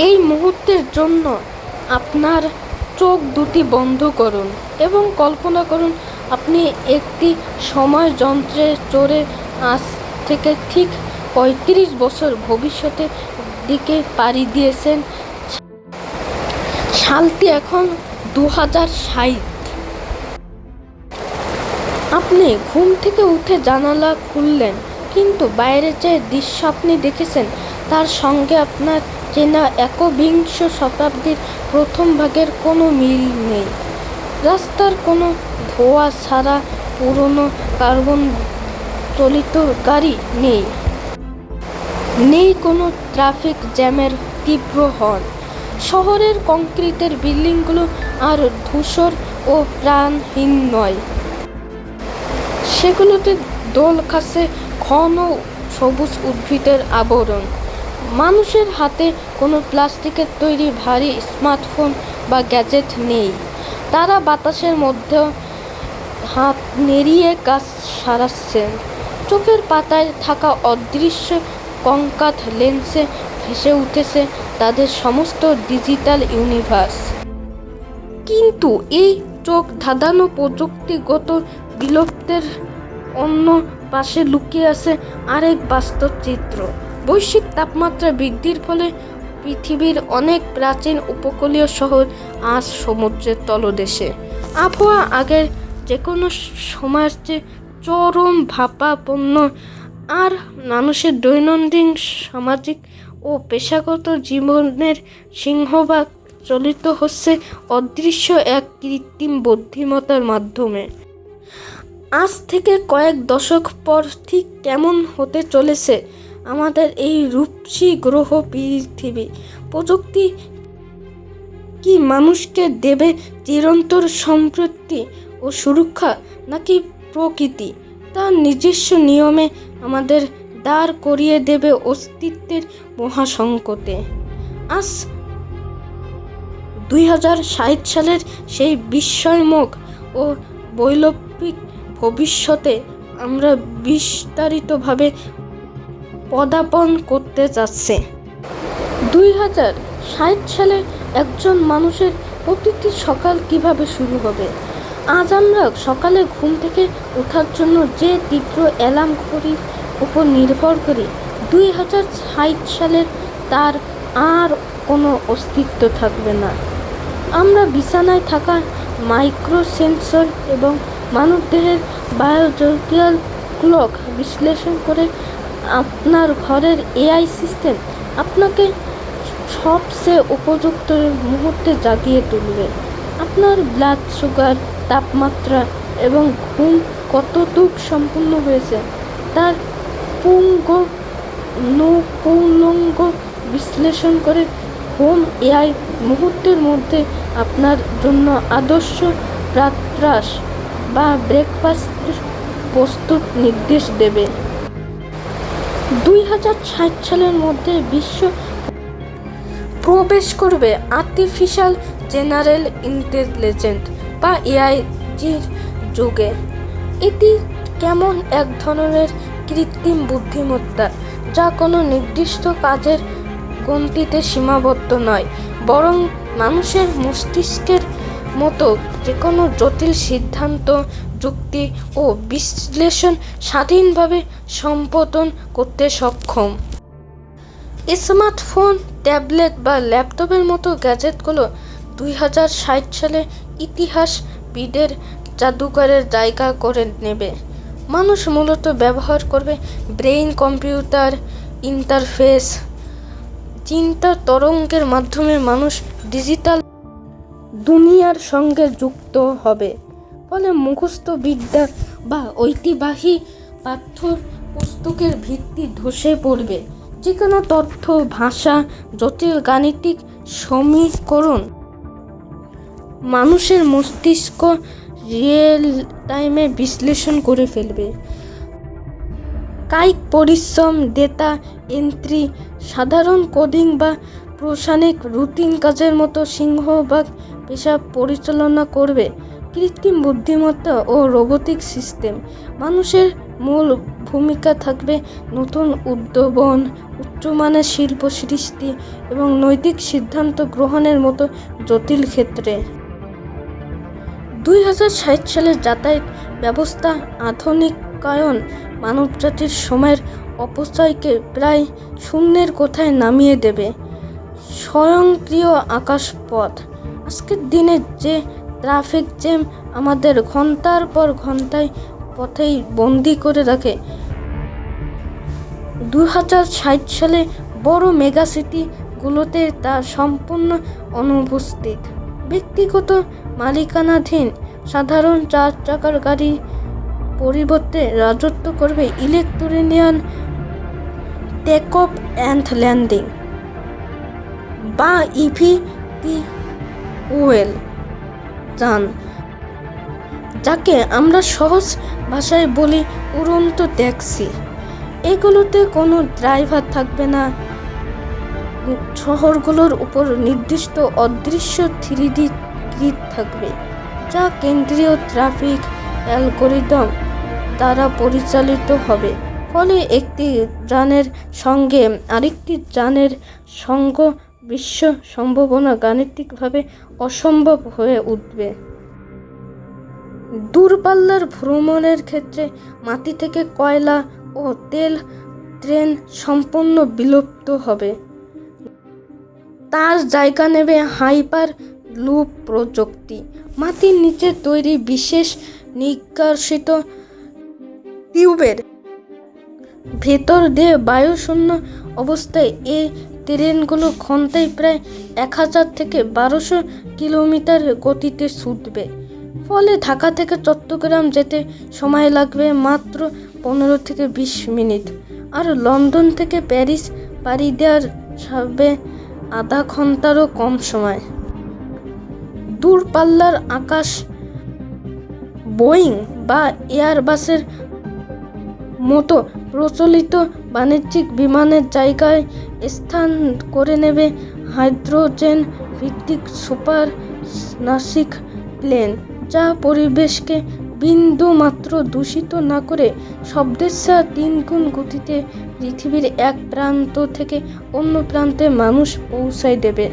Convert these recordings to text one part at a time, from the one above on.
এই মুহূর্তের জন্য আপনার চোখ দুটি বন্ধ করুন এবং কল্পনা করুন আপনি একটি সময় যন্ত্রে চড়ে আজ থেকে ঠিক ৩৫ বছর ভবিষ্যতের দিকে পাড়ি দিয়েছেন। সালটি এখন ২০৬০। আপনি ঘুম থেকে উঠে জানালা খুললেন, কিন্তু বাইরে যে দৃশ্য আপনি দেখেছেন তার সঙ্গে আপনার চেনা একবিংশ শতাব্দীর প্রথম ভাগের কোনো মিল নেই। রাস্তার কোনো ধোঁয়া ছাড়া পুরনো কার্বন চালিত গাড়ি নেই, নেই কোনো ট্রাফিক জ্যামের তীব্র হর্ন। শহরের কংক্রিটের বিল্ডিংগুলো আর ধূসর ও প্রাণহীন নয়, সেগুলোতে দোল খাচ্ছে ঘন সবুজ উদ্ভিদের আবরণ। মানুষের হাতে কোনো প্লাস্টিকের তৈরি ভারী স্মার্টফোন বা গ্যাজেট নেই। তারা বাতাসের মধ্যে হাত নেড়িয়ে কাজ সারাচ্ছেন। চোখের পাতায় থাকা অদৃশ্য কঙ্কাল লেন্সে ভেসে উঠেছে তাদের সমস্ত ডিজিটাল ইউনিভার্স। কিন্তু এই চোখ ধাঁধানো প্রযুক্তিগত বিলুপ্তির অন্য পাশে লুকিয়ে আছে আরেক বাস্তব চিত্র। বৈশ্বিক তাপমাত্রা বৃদ্ধির ফলে পৃথিবীর অনেক প্রাচীন উপকূলীয় শহর আজ সমুদ্রের তলদেশে। আবহাওয়া আগের যে কোনো সময়ের চেয়ে চরম ভাবাপন্ন, আর মানুষের দৈনন্দিন সামাজিক ও পেশাগত জীবনের সিংহভাগ চালিত হচ্ছে অদৃশ্য এক কৃত্রিম বুদ্ধিমত্তার মাধ্যমে। আজ থেকে কয়েক দশক পর ঠিক কেমন হতে চলেছে আমাদের এই রূপসী গ্রহ পৃথিবী? প্রযুক্তি কি মানুষকে দেবে চিরন্তর সম্পত্তি ও সুরক্ষা, নাকি প্রকৃতি তার নিজস্ব নিয়মে আমাদের দাঁড় করিয়ে দেবে অস্তিত্বের মহাসংকটে? আজ ২০৬০ সালের সেই বিস্ময়মুখ ও বৈপ্লবিক ভবিষ্যতে আমরা বিস্তারিতভাবে পদার্পণ করতে যাচ্ছি। ২০৬০ সালে একজন মানুষের প্রতিটি সকাল কিভাবে শুরু হবে? আজ আমরা সকালে ঘুম থেকে ওঠার জন্য যে তীব্র অ্যালার্ম ঘড়ির উপর নির্ভর করি, ২০৬০ সালে তার আর কোনো অস্তিত্ব থাকবে না। আমরা বিছানায় থাকা মাইক্রো সেন্সর এবং মানবদেহের বায়োলজিক্যাল ক্লক বিশ্লেষণ করে আপনার ঘরের এআই সিস্টেম আপনাকে সবচেয়ে উপযুক্ত মুহূর্তে জাগিয়ে তুলবে। আপনার ব্লাড সুগার, তাপমাত্রা এবং ঘুম কতটুকু সম্পূর্ণ হয়েছে তার পুঙ্খানুপুঙ্খ বিশ্লেষণ করে হোম এআই মুহূর্তের মধ্যে আপনার জন্য আদর্শ প্রাতরাশ বা ব্রেকফাস্ট প্রস্তুত নির্দেশ দেবে। ২০৬০ সালের মধ্যে বিশ্ব প্রবেশ করবে আর্টিফিশিয়াল জেনারেল ইন্টেলিজেন্স বা এআইজির যুগে। এটি কেমন এক ধরনের কৃত্রিম বুদ্ধিমত্তা যা কোনো নির্দিষ্ট কাজের গণ্ডিতে সীমাবদ্ধ নয়, বরং মানুষের মস্তিষ্কের মতো যে কোনো জটিল সিদ্ধান্ত, যুক্তি ও বিশ্লেষণ স্বাধীনভাবে সম্পাদন করতে সক্ষম। স্মার্টফোন, ট্যাবলেট বা ল্যাপটপের মতো গ্যাজেটগুলো ২০৬০ সালে ইতিহাসবিদের জাদুঘরের জায়গা করে নেবে। মানুষ মূলত ব্যবহার করবে ব্রেইন কম্পিউটার ইন্টারফেস। চিন্তার তরঙ্গের মাধ্যমে মানুষ ডিজিটাল দুনিয়ার সঙ্গে যুক্ত হবে। ফলে মুখস্থ বিদ্যা বা ঐতিহ্যবাহী পাঠ্যপুস্তকের ভিত্তি ধসে পড়বে। যে কোনো তথ্য, ভাষা, জটিল গাণিতিক সমীকরণ মানুষের মস্তিষ্ক রিয়েল টাইমে বিশ্লেষণ করে ফেলবে। কায়িক পরিশ্রম, ডেটা এন্ট্রি, সাধারণ কোডিং বা প্রশাসনিক রুটিন কাজের মতো সিংহভাগ পেশা পরিচালনা করবে কৃত্রিম বুদ্ধিমত্তা ও রোবোটিক সিস্টেম। মানুষের মূল ভূমিকা থাকবে নতুন উদ্ভাবন, উচ্চমানের শিল্প সৃষ্টি এবং নৈতিক সিদ্ধান্ত গ্রহণের মতো জটিল ক্ষেত্রে। 2060 সালে যাতায়াত ব্যবস্থা আধুনিকায়ন মানবজাতির সময়ের অপচয়কে প্রায় শূন্যের কোঠায় নামিয়ে দেবে। স্বয়ংক্রিয় আকাশপথ। আজকের দিনে যে ট্রাফিক জ্যাম আমাদের ঘন্টার পর ঘন্টায় পথেই বন্দি করে রাখে, 2060 সালে বড় মেগাসিটিগুলোতে তা সম্পূর্ণ অনুপস্থিত। ব্যক্তিগত মালিকানাধীন সাধারণ 4 চাকার গাড়ি পরিবর্তে রাজত্ব করবে electric take off and landing বা ইভি ফুয়েল যান, যাকে আমরা সহজ ভাষায় বলি উড়ন্ত ট্যাক্সি। এগুলোতে কোনো ড্রাইভার থাকবে না। শহরগুলোর উপর নির্দিষ্ট অদৃশ্য 3D গ্রিড থাকবে, যা কেন্দ্রীয় ট্রাফিক অ্যালগোরিদম দ্বারা পরিচালিত হবে। ফলে একটি যানের সঙ্গে আরেকটি যানের সঙ্গ বিশ্ব সম্ভাবনা গাণিতিকভাবে অসম্ভব হয়ে উঠবে। দূরপাল্লার ভ্রমণের ক্ষেত্রে মাটি থেকে কয়লা ও তেল ট্রেন সম্পূর্ণ বিলুপ্ত হবে। তার জায়গা নেবে হাইপার লুপ প্রযুক্তি। মাটির নিচে তৈরি বিশেষ নিষ্কাশিত টিউবের ভেতর দিয়ে বায়ুশূন্য অবস্থায় এই ট্রেনগুলো ঘন্টায় প্রায় 1000 থেকে 1200 কিলোমিটার গতিতে ছুটবে। ফলে ঢাকা থেকে চট্টগ্রাম যেতে সময় লাগবে মাত্র 15 থেকে 20 মিনিট, আর লন্ডন থেকে প্যারিস পাড়ি দেওয়ার যাবে আধা ঘন্টারও কম সময়। দূরপাল্লার আকাশ বোয়িং বা এয়ারবাসের মতো প্রচলিত বাণিজ্যিক বিমানের জায়গায় স্থান করে নেবে হাইড্রোজেন ভিত্তিক সুপারসনিক প্লেন, যা পরিবেশকে বিন্দু মাত্র দূষিত না করে শব্দের চেয়ে 3 গুণ গতিতে পৃথিবীর এক প্রান্ত থেকে অন্য প্রান্তে মানুষ পৌঁছায় দেবে।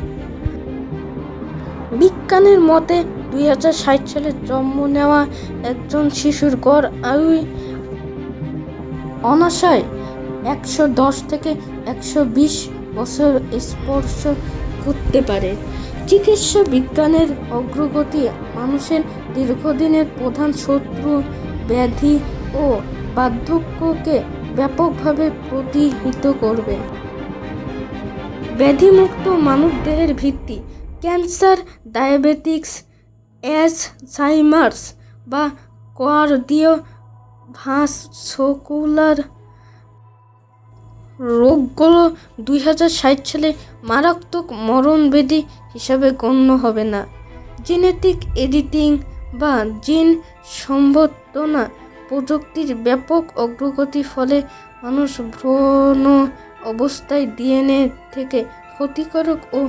বিজ্ঞানীর মতে 2060 সালে জন্ম নেওয়া একজন শিশুর গড় আয়ু অনায়াসে 110 থেকে 120 বছর স্পর্শ করতে পারে। চিকিৎসা বিজ্ঞানের অগ্রগতি মানুষের দীর্ঘদিনের প্রধান শত্রু ব্যাধি ও বার্ধক্যকে ব্যাপকভাবে প্রতিহত করবে। ব্যাধিমুক্ত মানবদেহের ভিত্তি ক্যান্সার, ডায়াবেটিস, অ্যালঝাইমার্স বা কার্ডিওভাস্কুলার রোগগুলো 2060 সালে মারাত্মক মরণব্যাধি হিসাবে গণ্য হবে না। জেনেটিক এডিটিং বা জিন সংবর্ধনা প্রযুক্তির ব্যাপক অগ্রগতির ফলে মানুষ ভ্রূণ অবস্থায় ডিএনএ থেকে ক্ষতিকারক ও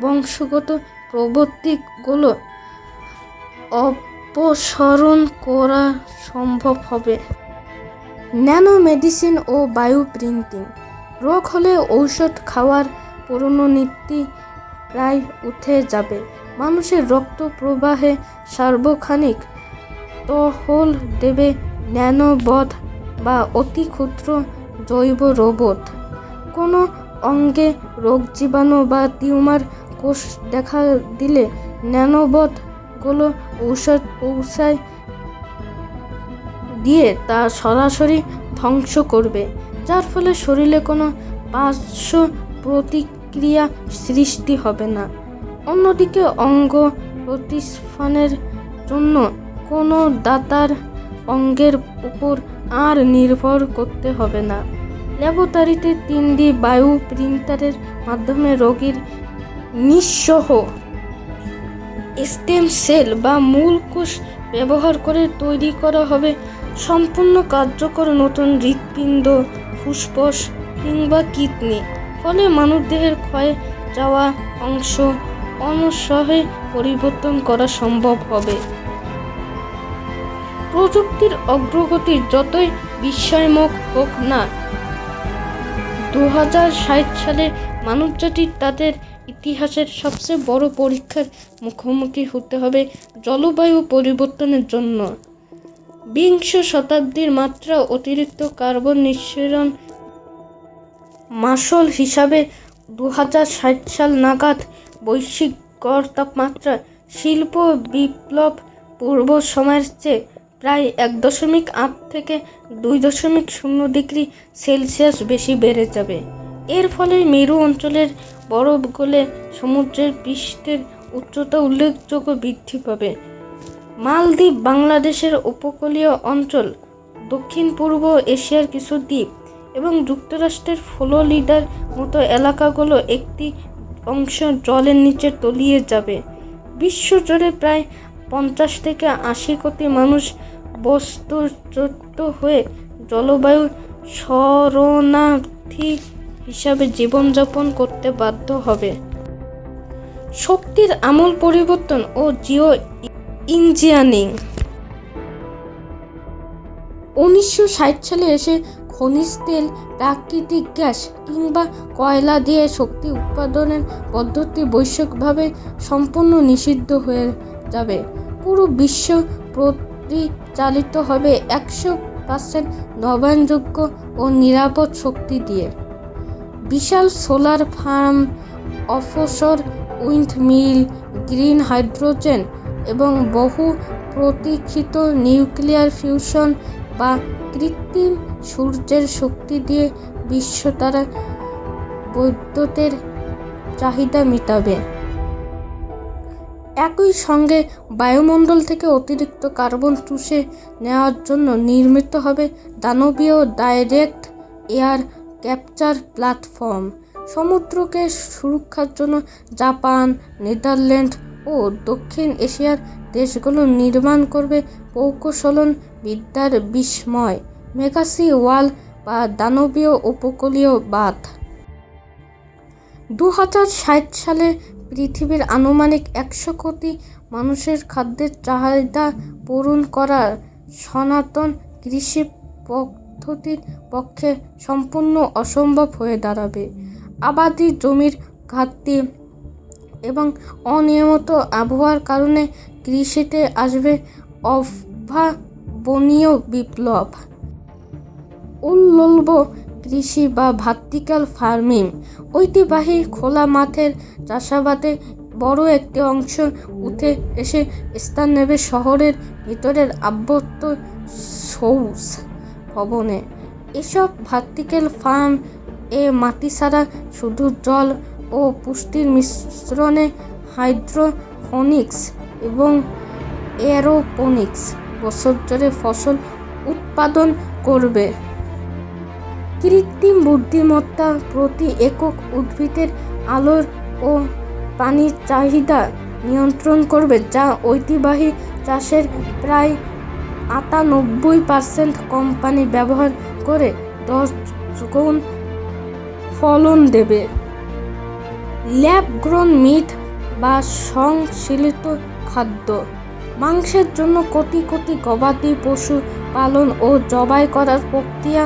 বংশগত প্রবৃত্তিগুলো অপসারণ করা সম্ভব হবে। ন্যানো মেডিসিন ও বায়ো প্রিন্টিং। রোগ হলে ঔষধ খাওয়ার পুরনো নীতি প্রায় উঠে যাবে। মানুষের রক্ত প্রবাহে সার্বক্ষণিক টহল দেবে ন্যানোবট বা অতি ক্ষুদ্র জৈব রোবট। কোনো অঙ্গে রোগ জীবাণু বা টিউমার কোষ দেখা দিলে ন্যানোবটগুলো ঔষধ পৌঁছায় দিয়ে তা সরাসরি ধ্বংস করবে, যার ফলে শরীরে কোনো পার্শ্ব প্রতিক্রিয়া সৃষ্টি হবে না। অন্যদিকে অঙ্গ প্রতিস্থাপনের জন্য কোনো দাতার অঙ্গের উপর আর নির্ভর করতে হবে না। ল্যাবরেটরিতে 3D বায়ো প্রিন্টারের মাধ্যমে রোগীর নিঃস্ব স্টেম সেল বা মূল কোষ ব্যবহার করে তৈরি করা হবে সম্পূর্ণ কার্যকর নতুন হৃৎপিণ্ড, ফুসফুস কিংবা কিডনি। ফলে মানবদেহের ক্ষয়ে যাওয়া অংশ অনসহে পরিবর্তন করা সম্ভব হবে। প্রযুক্তির অগ্রগতি যতই বিস্ময়মুখ হোক না 2060 সালে মানবজাতি তাদের ইতিহাসের সবচেয়ে বড় পরীক্ষার মুখোমুখি হতে হবে জলবায়ু পরিবর্তনের জন্য। বিংশ শতাব্দীর মাত্রা অতিরিক্ত কার্বন নিঃসরণ মাসল হিসাবে 2060 সাল নাগাদ বৈশ্বিক গড় তাপমাত্রা শিল্প বিপ্লব পূর্ব সময়ের চেয়ে প্রায় 1.8 থেকে 2.0 ডিগ্রি সেলসিয়াস বেশি বেড়ে যাবে। এর ফলে মেরু অঞ্চলের বরফ গলে সমুদ্রের পৃষ্ঠের উচ্চতা উল্লেখযোগ্য বৃদ্ধি পাবে। মালদ্বীপ, বাংলাদেশের উপকূলীয় অঞ্চল, দক্ষিণ পূর্ব এশিয়ার কিছু দ্বীপ এবং যুক্তরাষ্ট্রের ফ্লোরিডার মতো এলাকাগুলো একটি অংশ জলের নিচে তলিয়ে যাবে। বিশ্বজুড়ে প্রায় 50 থেকে 80 কোটি মানুষ বস্তুচ্যুত হয়ে জলবায়ু শরণার্থী হিসাবে জীবনযাপন করতে বাধ্য হবে। শক্তির আমূল পরিবর্তন ও জিও ইঞ্জিনিয়ারিং। 1960 সালে এসে খনিজ তেল, প্রাকৃতিক গ্যাস কিংবা কয়লা দিয়ে শক্তি উৎপাদনের পদ্ধতি বৈশ্বিকভাবে সম্পূর্ণ নিষিদ্ধ হয়ে যাবে। পুরো বিশ্ব পরিচালিত হবে 100% নবায়নযোগ্য ও নিরাপদ শক্তি দিয়ে। বিশাল solar farm, offshore wind mill, green hydrogen এবং বহু প্রতীক্ষিত নিউক্লিয়ার ফিউশন বা কৃত্রিম সূর্যের শক্তি দিয়ে বিশ্ব তারা বৈদ্যুতের চাহিদা মেটাবে। একই সঙ্গে বায়ুমণ্ডল থেকে অতিরিক্ত কার্বন চুষে নেওয়ার জন্য নির্মিত হবে দানবীয় ডাইরেক্ট এয়ার ক্যাপচার প্ল্যাটফর্ম। সমুদ্রকে সুরক্ষার জন্য জাপান, নেদারল্যান্ড ও দক্ষিণ এশিয়ার দেশগুলো নির্মাণ করবে প্রকৌশল বিদ্যার বিস্ময় মেগাসি ওয়াল বা দানবীয় উপকূলীয় বাঁধ। 2060 সালে পৃথিবীর আনুমানিক 100 কোটি মানুষের খাদ্যের চাহিদা পূরণ করা সনাতন কৃষি পদ্ধতির পক্ষে সম্পূর্ণ অসম্ভব হয়ে দাঁড়াবে। আবাদি জমির ঘাটতি এবং অনিয়মিত আবহাওয়ার কারণে কৃষিতে আসবে অভাবনীয় বিপ্লব। উল্লম্ব কৃষি বা ভার্টিক্যাল ফার্মিং, ঐতিহ্যবাহী খোলা মাঠের চাষাবাদে বড় একটি অংশ উঠে এসে স্থান নেবে শহরের ভিতরের আবদ্ধ সৌস ভবনে। এসব ভার্টিক্যাল ফার্ম মাটি ছাড়া শুধু জল ও পুষ্টির মিশ্রণে হাইড্রোপনিক্স এবং এরোপনিক্স বছর জুড়ে ফসল উৎপাদন করবে। কৃত্রিম বুদ্ধিমত্তা প্রতি একক উদ্ভিদের আলোর ও পানির চাহিদা নিয়ন্ত্রণ করবে, যা ঐতিহ্যবাহী চাষের প্রায় 98% কম পানি ব্যবহার করে 10 গুণ ফলন দেবে। ল্যাব গ্রোন মিট বা সংশ্লেষিত খাদ্য, মাংসের জন্য কোটি কোটি গবাদি পশু পালন ও জবাই করার প্রক্রিয়া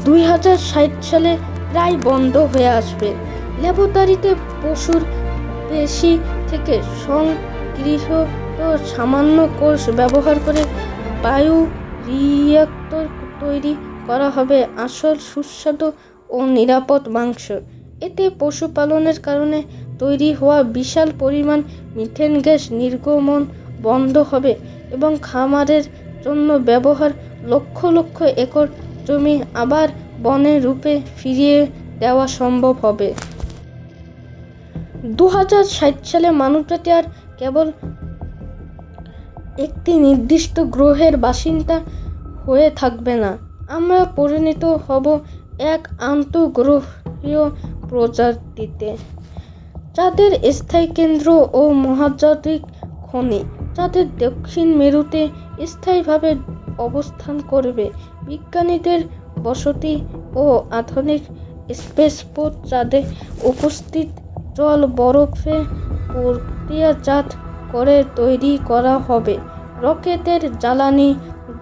2060 সালে প্রায় বন্ধ হয়ে আসবে। ল্যাবরেটরিতে পশুর পেশি থেকে সংগৃহীত সামান্য কোষ ব্যবহার করে বায়ো রিঅ্যাক্টর তৈরি করা হবে আসল সুস্বাদু ও নিরাপদ মাংস। এতে পশুপালনের কারণে তৈরি হওয়া বিশাল পরিমাণ মিথেন গ্যাস নির্গমন বন্ধ হবে এবং খামারের জন্য ব্যবহার লক্ষ লক্ষ একর জমি আবার বনের রূপে ফিরিয়ে দেওয়া সম্ভব হবে। 2060 সালে মানবজাতি আর কেবল একটি নির্দিষ্ট গ্রহের বাসিন্দা হয়ে থাকবে না, আমরা পরিণত হব এক আন্তঃগ্রহীয় প্রজাতিতে, যাদের স্থায়ী কেন্দ্র ও মহাজাগতিক খনি যাদের দক্ষিণ মেরুতে স্থায়ীভাবে অবস্থান করবে। বিজ্ঞানীদের বসতি ও আধুনিক স্পেসপোর্ট চাঁদে উপস্থিত জল বরফে প্রক্রিয়াজাত করে তৈরি করা হবে রকেটের জ্বালানি,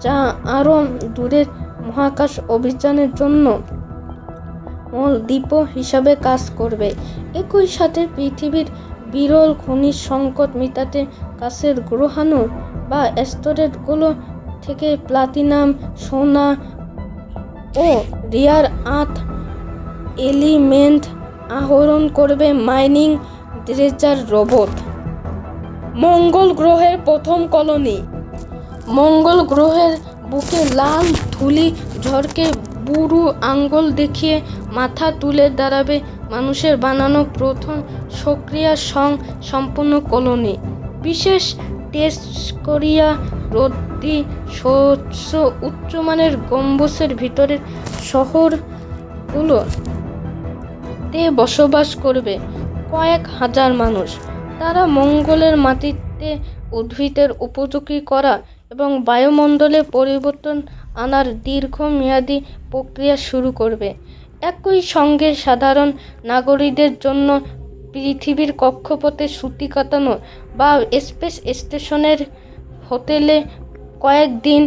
যা আরও দূরের মহাকাশ অভিযানের জন্য দ্বীপ হিসাবে কাজ করবে। একই সাথে পৃথিবীর বিরল খনিজ সংকট মেটাতে কাছের গ্রহাণু বা অ্যাস্টেরয়েডগুলো থেকে প্লাটিনাম, সোনা ও রেয়ার আর্থ এলিমেন্ট আহরণ করবে মাইনিং ড্রেজার রোবট। মঙ্গল গ্রহের প্রথম কলোনি। মঙ্গল গ্রহের বুকে লাল ধূলি ঝড়কে বুড়ো আঙ্গুল দেখিয়ে মাথা তুলে দাঁড়াবে মানুষের বানানো প্রথম সক্রিয় সম্পন্ন কলোনি। বিশেষ তেজস্ক্রিয় রোদী স্বচ্ছ উচ্চমানের গম্বুজের ভিতরের শহরগুলোতে বসবাস করবে কয়েক হাজার মানুষ। তারা মঙ্গলের মাটিতে উদ্ভিদের উপযোগী করা এবং বায়ুমণ্ডলে পরিবর্তন আনার দীর্ঘমেয়াদী প্রক্রিয়া শুরু করবে। একই সঙ্গে সাধারণ নাগরিকদের জন্য পৃথিবীর কক্ষপথে ছুটি কাটানো বা স্পেস স্টেশনের হোটেলে কয়েকদিন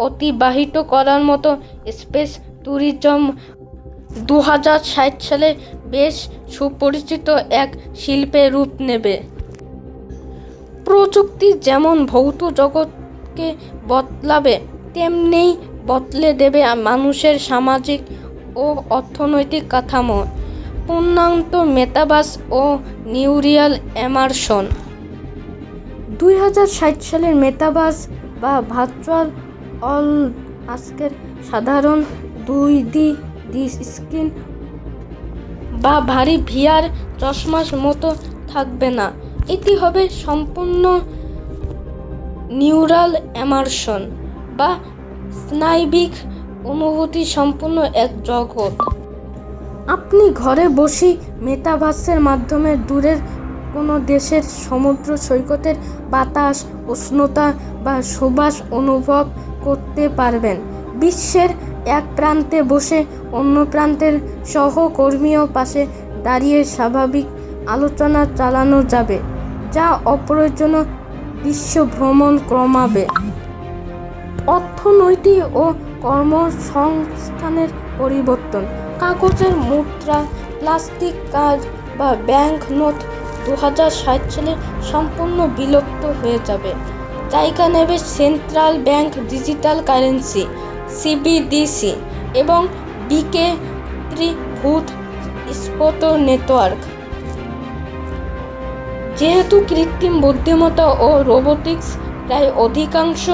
অতিবাহিত করার মতো স্পেস ট্যুরিজম 2060 সালে বেশ সুপরিচিত এক শিল্পে রূপ নেবে। প্রযুক্তি যেমন ভৌত জগৎকে বদলাবে, তেমনি বদলে দেবে মানুষের সামাজিক ও অর্থনৈতিক কাঠামো। পূর্ণাঙ্গ মেটাভার্স ও নিউরাল ইমার্শন। 2060 সালের মেটাভার্স বা ভার্চুয়াল ওয়ার্ল্ড আজকের সাধারণ 2D স্ক্রিন বা ভারী ভিআর চশমার মতো থাকবে না। এটি হবে সম্পূর্ণ নিউরাল ইমার্শন বা স্নায়বিক অনুভূতি সম্পূর্ণ এক জগৎ। আপনি ঘরে বসেই মেটাভার্সের মাধ্যমে দূরের কোনো দেশের সমুদ্র সৈকতের বাতাস, উষ্ণতা বা সুবাস অনুভব করতে পারবেন। বিশ্বের এক প্রান্তে বসে অন্য প্রান্তের সহকর্মীও পাশে দাঁড়িয়ে স্বাভাবিক আলোচনা চালানো যাবে, যা অপ্রয়োজনীয় বিশ্বভ্রমণ কমাবে। অর্থনীতি ও কর্মসংস্থানের পরিবর্তন। কাগজের মুদ্রা, প্লাস্টিক কার্ড বা ব্যাংক নোট 2060 সালে সম্পূর্ণ বিলুপ্ত হয়ে যাবে। জায়গা নেবে central bank digital currency (CBDC) এবং বিকেন্দ্রীভূত স্পট নেটওয়ার্ক। যেহেতু কৃত্রিম বুদ্ধিমত্তা ও রোবোটিক্স প্রায় অধিকাংশ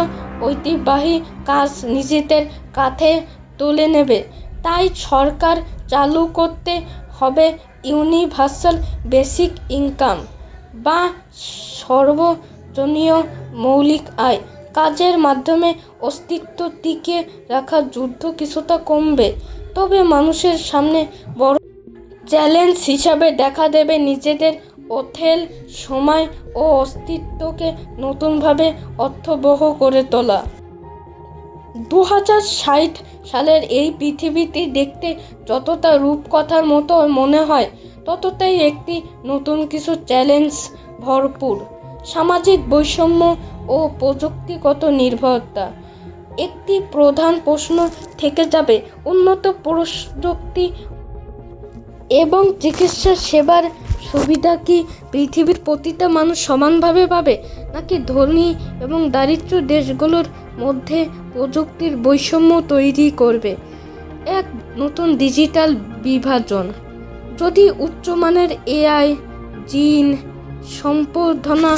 ঐতিহ্যবাহী কাজ নিজেদের কাঁধে তুলে নেবে, তাই সরকার চালু করতে হবে ইউনিভার্সাল বেসিক ইনকাম বা সর্বজনীন মৌলিক আয়। কাজের মাধ্যমে অস্তিত্ব টিকিয়ে রাখার যুদ্ধ কিছুটা কমবে, তবে মানুষের সামনে বড় চ্যালেঞ্জ হিসাবে দেখা দেবে নিজেদের অথেল সময় ও অস্তিত্বকে নতুনভাবে অর্থবহ করে তোলা। 2060 সালের এই পৃথিবীটি দেখতে যতটা রূপকথার মতো মনে হয়, ততটাই একটি নতুন কিছু চ্যালেঞ্জ ভরপুর। সামাজিক বৈষম্য ও প্রযুক্তিগত নির্ভরতা। একটি প্রধান প্রশ্ন থেকে যাবে, উন্নত প্রযুক্তি এবং চিকিৎসা সেবার সুবিধা কি পৃথিবীর প্রতিটা মানুষ সমানভাবে পাবে, নাকি ধনী এবং দরিদ্র দেশগুলোর মধ্যে প্রযুক্তির বৈষম্য তৈরি করবে এক নতুন ডিজিটাল বিভাজন? যদি উচ্চমানের AI, জিন সম্পাদনা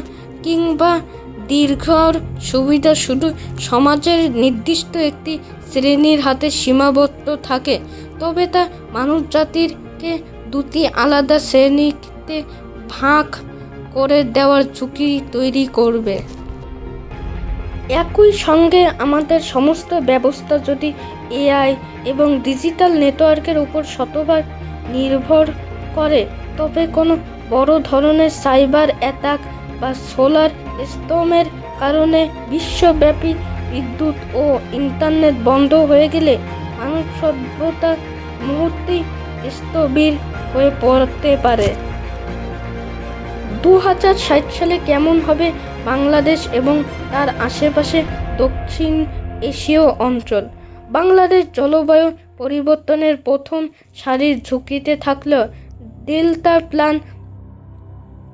কিংবা দীর্ঘর সুবিধা শুধু সমাজের নির্দিষ্ট একটি শ্রেণীর হাতে সীমাবদ্ধ থাকে, তবে তা মানবজাতিকে দুটি আলাদা শ্রেণীতে ভাগ করে দেওয়ার ঝুঁকি তৈরি করবে। একই সঙ্গে আমাদের সমস্ত ব্যবস্থা যদি AI এবং ডিজিটাল নেটওয়ার্কের উপর শতভাগ নির্ভর করে, তবে কোনো বড় ধরনের সাইবার অ্যাটাক বা সোলার স্টর্মের কারণে বিশ্বব্যাপী বিদ্যুৎ ও ইন্টারনেট বন্ধ হয়ে গেলে মানব সভ্যতা মুহূর্তেই স্থবির হয়ে পড়তে পারে। 2060 সালে কেমন হবে বাংলাদেশ এবং তার আশেপাশে দক্ষিণ এশীয় অঞ্চল? বাংলাদেশ জলবায়ু পরিবর্তনের প্রথম সারির ঝুঁকিতে থাকলেও ডেল্টা প্লান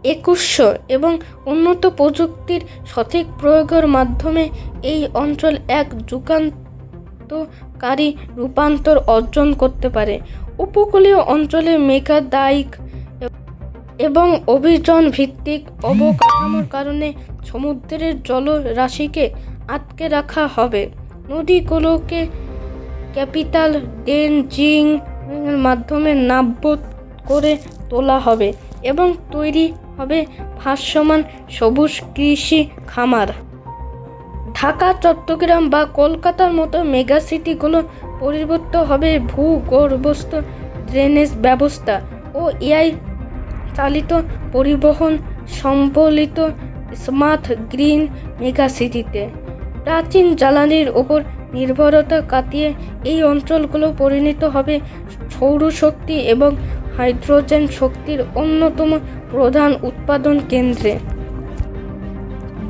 2100 এবং উন্নত প্রযুক্তির সঠিক প্রয়োগের মাধ্যমে এই অঞ্চল এক যুগান্তকারী রূপান্তর অর্জন করতে পারে। উপকূলীয় অঞ্চলে মেঘাদায়িক এবং অভিযান ভিত্তিক অবকাঠামোর কারণে সমুদ্রের জলরাশিকে আটকে রাখা হবে। নদীগুলোকে ক্যাপিটাল ড্রেজিং এর মাধ্যমে নাব্য করে তোলা হবে এবং তৈরি হবে ভাসমান সবুজ কৃষি খামার। ঢাকা, চট্টগ্রাম বা কলকাতার মতো মেগাসিটিগুলো পরিবর্তিত হবে ভূগর্ভস্থ ড্রেনেজ ব্যবস্থা ও এআই চালিত পরিবহন সম্বলিত স্মার্ট গ্রিন মেগাসিটিতে। প্রাচীন জ্বালানির ওপর নির্ভরতা কাটিয়ে এই অঞ্চলগুলো পরিণত হবে সৌরশক্তি এবং হাইড্রোজেন শক্তির অন্যতম প্রধান উৎপাদন কেন্দ্রে।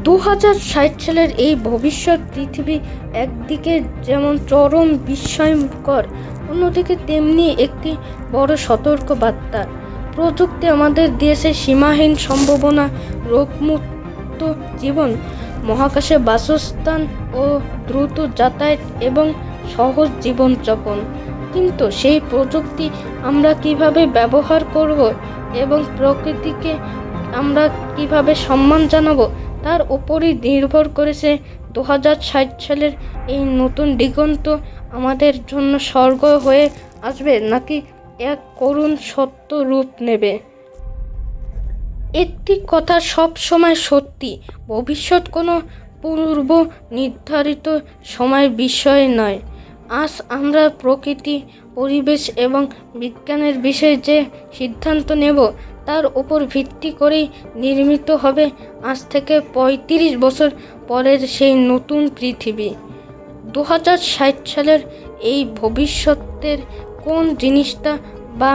2060 সালের এই ভবিষ্যৎ পৃথিবী একদিকে যেমন চরম বিস্ময়কর, অন্যদিকে তেমনি একটি বড় সতর্ক বার্তা। প্রযুক্তি আমাদের দেশে সীমাহীন সম্ভাবনা, রোগমুক্ত জীবন, মহাকাশে বাসস্থান ও দ্রুত যাতায়াত এবং সহজ জীবনযাপন। কিন্তু সেই প্রযুক্তি আমরা কিভাবে ব্যবহার করব এবং প্রকৃতিকে আমরা কিভাবে সম্মান জানাবো তার উপরই নির্ভর করেছে 2060 সালের এই নতুন দিগন্ত আমাদের জন্য স্বর্গ হয়ে আসবে নাকি এক করুণ সত্য রূপ নেবে। একটি কথা সব সময় সত্যি, ভবিষ্যৎ কোনো পূর্ব নির্ধারিত সময়ের বিষয় নয়। আজ আমরা প্রকৃতি, পরিবেশ এবং বিজ্ঞানের বিষয়ে যে সিদ্ধান্ত নেব তার উপর ভিত্তি করেই নির্মিত হবে আজ থেকে 35 বছর পরের সেই নতুন পৃথিবী। 2060 সালের এই ভবিষ্যতের কোন জিনিসটা বা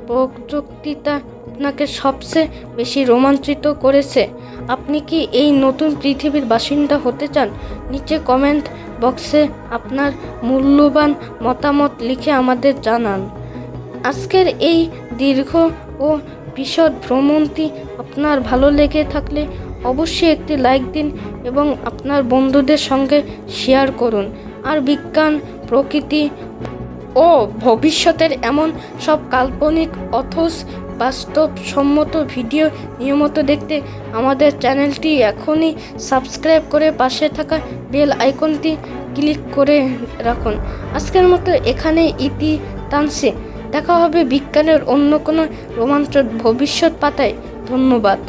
প্রযুক্তিটা আপনাকে সবচেয়ে বেশি রোমাঞ্চিত করেছে? আপনি কি এই নতুন পৃথিবীর বাসিন্দা হতে চান? নিচে কমেন্ট বক্সে আপনার মূল্যবান মতামত লিখে আমাদের জানান। আজকের এই দীর্ঘ ও বিশদ ভ্রমণটি আপনার ভালো লেগে থাকলে অবশ্যই একটি লাইক দিন এবং আপনার বন্ধুদের সঙ্গে শেয়ার করুন। আর বিজ্ঞান, প্রকৃতি ও ভবিষ্যতের এমন সব কাল্পনিক অথচ বাস্তবসম্মত ভিডিও নিয়মিত দেখতে আমাদের চ্যানেলটি এখনই সাবস্ক্রাইব করে পাশে থাকা বেল আইকনটি ক্লিক করে রাখুন। আজকের মতো এখানেই ইতি টানছি। দেখা হবে বিজ্ঞানের অন্য কোনো রোমাঞ্চক ভবিষ্যৎ পাতায়। ধন্যবাদ।